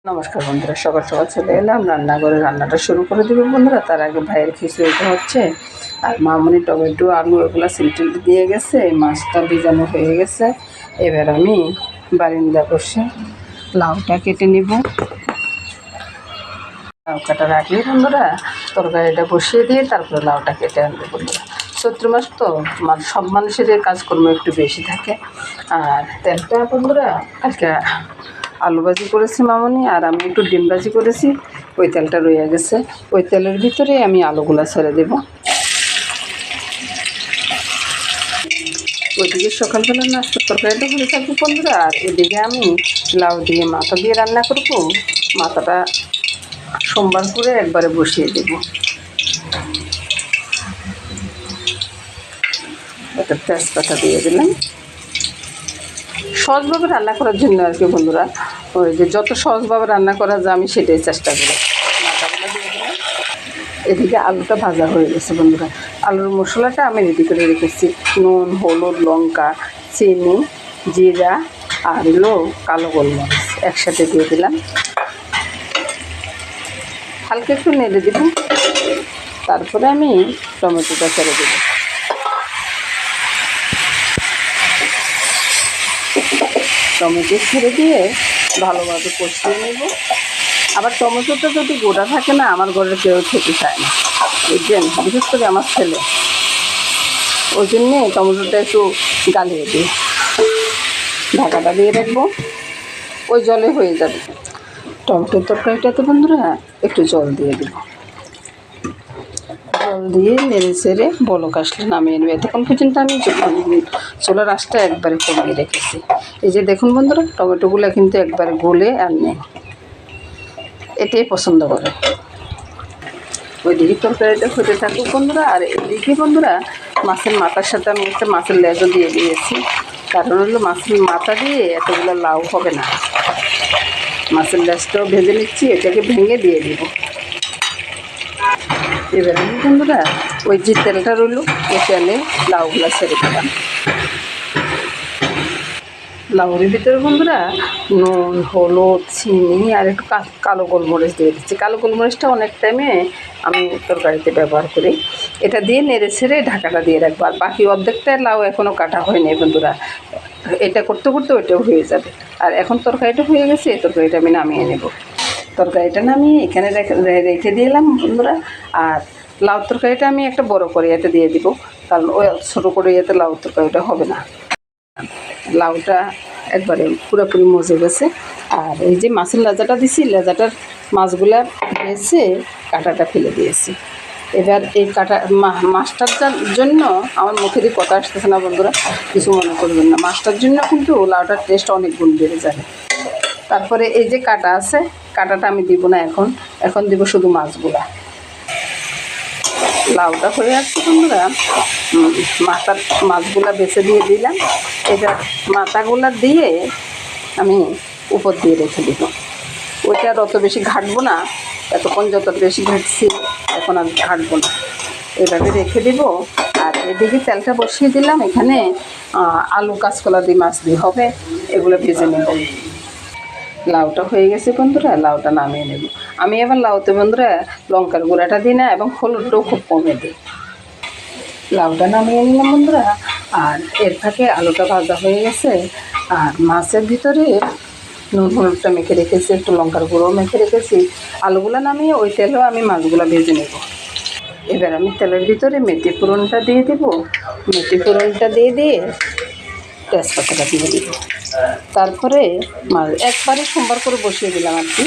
নমস্কার বন্ধুরা, সকাল সকাল চলে এলাম রান্নাঘরে। রান্নাটা শুরু করে দেবো বন্ধুরা। তার আগে ভাইয়ের খিচুড়িটা হচ্ছে, আর মামনি টমেটো আলু এগুলো সিলটিল দিয়ে গেছে, মাছটা ভিজানো হয়ে গেছে। এবার আমি বারিন্দা বসে লাউটা কেটে নিব। লাউ কাটার আগে বন্ধুরা তরকারিটা বসিয়ে দিয়ে তারপরে লাউটা কেটে আনবো বন্ধুরা। চৈত্র মাস তো সব মানুষের কাজকর্ম একটু বেশি থাকে। আর তেলটা বন্ধুরা আজকে আলু ভাজি করেছি মামনি, আর আমি একটু ডিম ভাজি করেছি। ওই তেলটা রয়ে গেছে, ওই তেলের ভিতরে আমি আলুগুলা ছেড়ে দেব। ওইদিকে সকালবেলা নাস্তার তরকারিটা করে থাকবো বন্ধুরা, আর এদিকে আমি লাউ দিয়ে মাথা দিয়ে রান্না করব। মাথাটা সোমবার করে একবারে বসিয়ে দেব। একটা তেজপাতা দিয়ে দিলাম সহজভাবে রান্না করার জন্য আর কি বন্ধুরা। ওই যে যত সহজভাবে রান্না করা যায় আমি সেটাই চেষ্টা করি। মাথাগুলো দিয়ে দিলাম। এদিকে আলুটা ভাজা হয়ে গেছে বন্ধুরা। আলুর মশলাটা আমি রেডি করে রেখেছি। নুন, হলুদ, লঙ্কা, চিনি, জিরা আর হলো কালো গোলমরিচ একসাথে দিয়ে দিলাম। হালকা একটু নেড়ে দেব। তারপরে আমি টমেটোটা ছেড়ে দেব। টমেটো ছেড়ে দিয়ে ভালোভাবে কষিয়ে নেব। আবার টমেটোটা যদি গোটা থাকে না, আমার ঘরে কেউ খেতে চায় না, বুঝছেন, বিশেষ করে আমার ছেলে। ওই জন্যে টমেটোটা একটু গালিয়ে দিই। ঢাকাটা দিয়ে রাখবো, ওই জলে হয়ে যাবে। টমেটোর তরকারিটাতে বন্ধুরা একটু জল দিয়ে দেব। জল দিয়ে নেড়ে চেড়ে বলক আসলে নামিয়ে নেবে। এতক্ষণ পর্যন্ত আমি চুলার আঁচটা একবারে কমিয়ে রেখেছি। এই যে দেখুন বন্ধুরা, টমেটোগুলো কিন্তু একবারে গলে আর নেই, এটাই পছন্দ করে। ওইদিকে তরকারিটা হতে থাকুক বন্ধুরা, আর এদিকে বন্ধুরা মাছের মাথার সাথে আমি একটা মাছের লেজও দিয়ে দিয়েছি। কারণ হলো মাছের মাথা দিয়ে এতগুলো লাউ হবে না। মাছের লেজটাও ভেজে নিচ্ছি, এটাকে ভেঙে দিয়ে দিব। এবার আমি বন্ধুরা ওই যে তেলটা রইল, ওই তেলে লাউগুলো ছেড়ে দিলাম। লাউর ভিতরে বন্ধুরা নুন, হলুদ, চিনি আর একটু কালো গোলমরিচ দিয়ে দিচ্ছি। কালো গোলমরিচটা অনেক টাইমে আমি তরকারিতে ব্যবহার করি। এটা দিয়ে নেড়ে ছেড়ে ঢাকাটা দিয়ে রাখবো। আর বাকি অর্ধেকটা লাউ এখনও কাটা হয়নি বন্ধুরা। এটা করতে করতে ওইটাও হয়ে যাবে। আর এখন তরকারিটা হয়ে গেছে, এই তরকারিটা আমি নামিয়ে নেব। তরকারিটা নামিয়ে এখানে রেখে দিলাম বন্ধুরা। আর লাউ তরকারিটা আমি একটা বড় কড়াইতে দিয়ে দিব, কারণ ওই ছোটো কড়াইতে লাউ তরকারিটা হবে না। লাউটা একবারে পুরোপুরি মজে গেছে। আর এই যে মাছের লেজাটা দিছি, লেজাটার মাছগুলা ভেজে কাঁটাটা ফেলে দিয়েছি। এবার এই মাছটার জন্য আমার মুখে দিয়ে কথা আসতেছে না বন্ধুরা, কিছু মনে করবেন না। মাছটার জন্য কিন্তু লাউটার টেস্ট অনেক গুণ বেড়ে যাবে। তারপরে এই যে কাঁটা আছে, কাঁটাটা আমি দিব না এখন দিব শুধু মাছগুলা। লাউটা হয়ে আসছে বন্ধুরা, মাছগুলা বেছে দিয়ে দিলাম। এটা মাথাগুলা দিয়ে আমি উপর দিয়ে রেখে দিব। ওইটা আর অত বেশি ঘাটবো না, এতক্ষণ যত বেশি ঘাটছি এখন আর ঘাটবো না, এভাবে রেখে দিব। আর এদিকে তেলটা বসিয়ে দিলাম। এখানে আলু, কাঁচকলা দিয়ে মাছ দিয়ে হবে, এগুলো ভেজে নেব। লাউটা হয়ে গেছে বন্ধুরা, লাউটা নামিয়ে নেব। আমি এবার লাউতে বন্ধুরা লঙ্কার গুঁড়াটা দিই না, এবং হলুদটাও খুব কমে দিই। লাউটা নামিয়ে নিলাম বন্ধুরা। আর এর ফাঁকে আলুটা ভাজা হয়ে গেছে। আর মাছের ভিতরে নুন হলুদটা মেখে রেখেছি, একটু লঙ্কার গুঁড়োও মেখে রেখেছি। আলুগুলো নামিয়ে ওই তেলেও আমি মাছগুলো ভেজে নেব। এবার আমি তেলের ভিতরে মেথি ফোড়নটা দিয়ে দেব। মেথি ফোড়নটা দিয়ে তেজপাতাটা দিয়ে দেব। তারপরে মাছ একবারে সোমবার করে বসিয়ে দিলাম আর কি।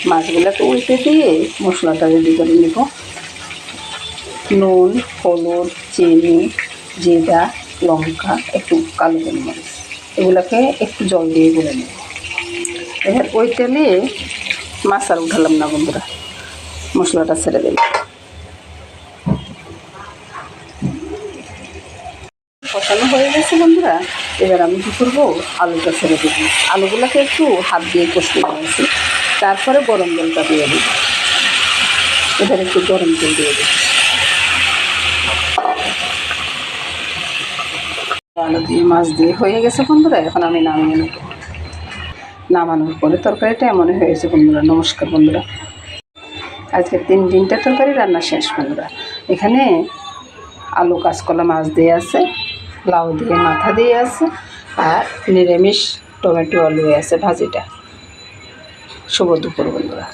মাছগুলোকে উল্টে দিয়ে মশলাটা রেডি করে নেব। নুন, হলুদ, চিনি, জিরা, লঙ্কা, একটু কালো গোলমরিচ, এগুলোকে একটু জল দিয়ে গুলে নেব। এবার ওই তেলে মাছ আর উঠালাম না বন্ধুরা, মশলাটা ছেড়ে দিলাম। কষানো হয়ে গেছে বন্ধুরা। এবার আমি কী করবো, আলুটা ছেড়ে দেবো। আলুগুলোকে একটু হাত দিয়ে কষিয়ে নিয়েছি। তারপরে গরম জলটা দিয়ে দেবো। এবার একটু গরম জল দিয়ে দেবো। আলু দিয়ে মাছ দিয়ে হয়ে গেছে বন্ধুরা, এখন আমি নামিয়ে নেব। নামানোর পরে তরকারিটা এমন হয়েছে বন্ধুরা। নমস্কার বন্ধুরা, আজকে তিনটা তরকারি রান্না শেষ বন্ধুরা। এখানে আলু কাঁচকলা মাছ দিয়ে আছে, লাউ দিয়ে মাথা দিয়ে আছে, আর নিরামিষ টমেটো আলু আছে ভাজিটা। শুভ দুপুর বন্ধুরা।